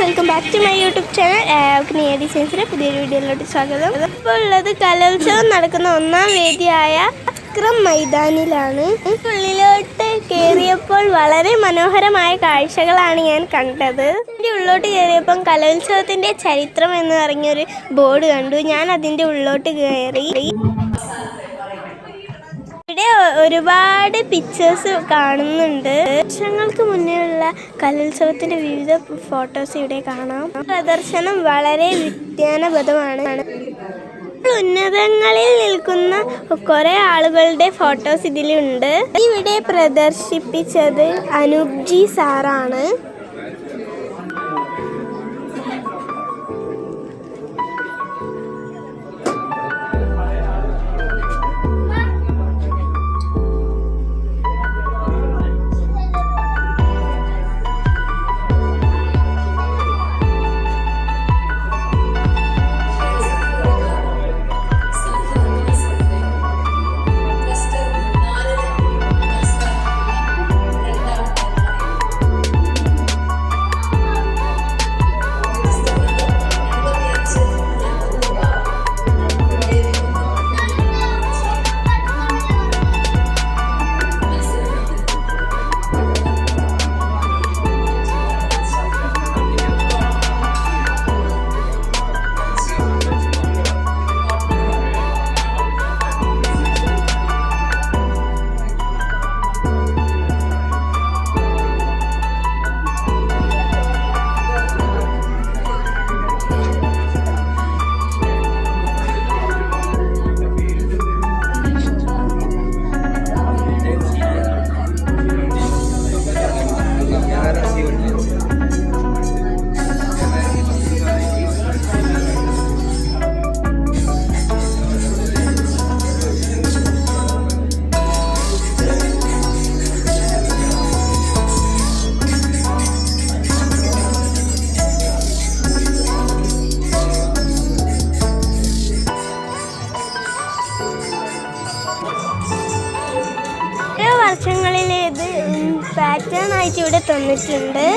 Welcome back to my YouTube channel ഡിസൈൻസിൻ്റെ പുതിയൊരു വീഡിയോയിലോട്ട് സ്വാഗതം. ഇപ്പോൾ ഉള്ളത് കലോത്സവം നടക്കുന്ന ഒന്നാം വേദിയായ അക്രം മൈതാനിലാണ്. ഉള്ളിലോട്ട് കയറിയപ്പോൾ വളരെ മനോഹരമായ കാഴ്ചകളാണ് ഞാൻ കണ്ടത്. എൻ്റെ ഉള്ളോട്ട് കയറിയപ്പം കലോത്സവത്തിൻ്റെ ചരിത്രം എന്ന് പറഞ്ഞൊരു ബോർഡ് കണ്ടു. ഞാൻ അതിൻ്റെ ഉള്ളോട്ട് കയറി. ഇവിടെ ഒരുപാട് പിക്ചേഴ്സ് കാണുന്നുണ്ട്. വർഷങ്ങൾക്ക് മുന്നേയുള്ള കലോത്സവത്തിന്റെ വിവിധ ഫോട്ടോസ് ഇവിടെ കാണാം. പ്രദർശനം വളരെ വിജ്ഞാനബദ്ധമാണ്. ഉന്നതങ്ങളിൽ നിൽക്കുന്ന കുറെ ആളുകളുടെ ഫോട്ടോസ് ഇതിലുണ്ട്. ഇവിടെ പ്രദർശിപ്പിച്ചത് അനൂപ് ജി സാറാണ്. വർഷങ്ങളിലേത് പാറ്റേൺ ആയിട്ട് ഇവിടെ തന്നിട്ടുണ്ട്.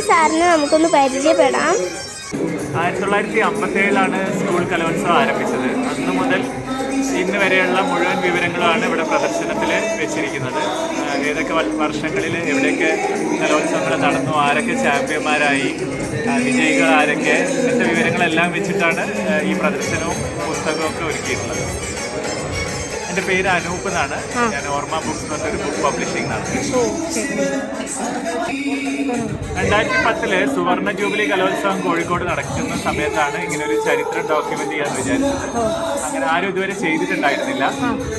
സാറിനെ നമുക്കൊന്ന് പരിചയപ്പെടാം. 1957 സ്കൂൾ കലോത്സവം ആരംഭിച്ചത്. അന്ന് മുതൽ ഇന്ന് വരെയുള്ള മുഴുവൻ വിവരങ്ങളാണ് ഇവിടെ പ്രദർശനത്തിൽ വെച്ചിരിക്കുന്നത്. ഏതൊക്കെ വർഷങ്ങളിൽ എവിടെയൊക്കെ കലോത്സവങ്ങൾ നടന്നു, ആരൊക്കെ ചാമ്പ്യന്മാരായി, വിജയികൾ ആരൊക്കെ, ഇങ്ങനത്തെ വിവരങ്ങളെല്ലാം വെച്ചിട്ടാണ് ഈ പ്രദർശനവും പുസ്തകവും ഒക്കെ ഒരുക്കിയിട്ടുള്ളത്. എൻ്റെ പേര് അനൂപ് എന്നാണ്. ഞാൻ ഓർമ്മ ബുക്സ് എന്ന് പറഞ്ഞൊരു ബുക്ക് പബ്ലിഷിംഗ് നടത്തി. 2010 സുവർണ ജൂബിലി കലോത്സവം കോഴിക്കോട് നടക്കുന്ന സമയത്താണ് ഇങ്ങനെ ഒരു ചരിത്രം ഡോക്യുമെന്റ് ചെയ്യാൻ വിചാരിച്ചത്. അങ്ങനെ ആരും ഇതുവരെ ചെയ്തിട്ടുണ്ടായിരുന്നില്ല.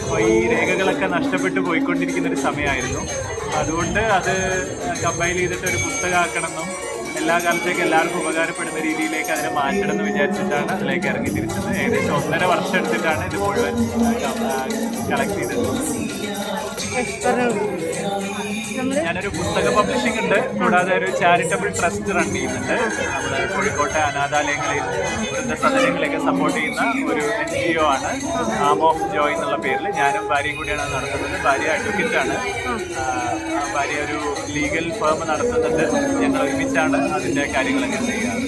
അപ്പോൾ ഈ രേഖകളൊക്കെ നഷ്ടപ്പെട്ടു പോയിക്കൊണ്ടിരിക്കുന്ന ഒരു സമയമായിരുന്നു. അതുകൊണ്ട് അത് കമ്പൈൽ ചെയ്തിട്ട് ഒരു പുസ്തകമാക്കണമെന്നും എല്ലാ കാലത്തേക്കും എല്ലാവർക്കും ഉപകാരപ്പെടുന്ന രീതിയിലേക്ക് അതിനെ മാറ്റണം എന്ന് വിചാരിച്ചിട്ടാണ് അതിലേക്ക് ഇറങ്ങി തിരിച്ചത്. ഏകദേശം 1.5 വർഷം എടുത്തിട്ടാണ് ഇത് മുഴുവൻ കളക്ട് ചെയ്തത്. ഞാനൊരു പുസ്തക പബ്ലിഷിംഗ് ഉണ്ട്, കൂടാതെ ഒരു ചാരിറ്റബിൾ ട്രസ്റ്റ് റൺ ചെയ്യുന്നുണ്ട്. നമ്മുടെ കോഴിക്കോട്ടെ അനാഥാലയങ്ങളിൽ, വൃദ്ധസദനങ്ങളെയൊക്കെ സപ്പോർട്ട് ചെയ്യുന്ന ഒരു NGO ആണ്, ആം ഓഫ് ജോയ് എന്നുള്ള പേരിൽ. ഞാനും ഭാര്യയും കൂടിയാണ് നടത്തുന്നത്. ഭാര്യ അഡ്വക്കേറ്റാണ്. ഭാര്യ ഒരു ലീഗൽ ഫേം നടത്തുന്നുണ്ട്. ഞങ്ങൾ ഒരുമിച്ചാണ് അതിൻ്റെ കാര്യങ്ങളൊക്കെ ചെയ്യാറ്.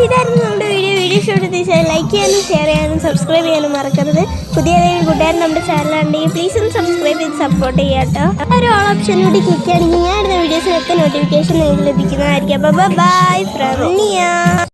ഇതായിരുന്നു നമ്മുടെ വീഡിയോ ഇഷ്ടപ്പെട്ട ലൈക്ക് ചെയ്യാനും ഷെയർ ചെയ്യാനും സബ്സ്ക്രൈബ് ചെയ്യാനും മറക്കരുത്. പുതിയ ഏതെങ്കിലും കൂട്ടുകാരൻ നമ്മുടെ ചാനലുണ്ടെങ്കിൽ പ്ലീസ് ഒന്ന് സബ്സ്ക്രൈബ് ചെയ്ത് സപ്പോർട്ട് ചെയ്യാം കേട്ടോ. ഒരു ഓൾ ഓപ്ഷൻ കൂടി ക്ലിക്ക് ചെയ്യുകയാണെങ്കിൽ ഞാൻ ഇടുന്ന വീഡിയോസിനൊക്കെ നോട്ടിഫിക്കേഷൻ നിങ്ങൾക്ക് ലഭിക്കുന്നതായിരിക്കും. അപ്പോൾ ബൈ ഫ്രം നിയ.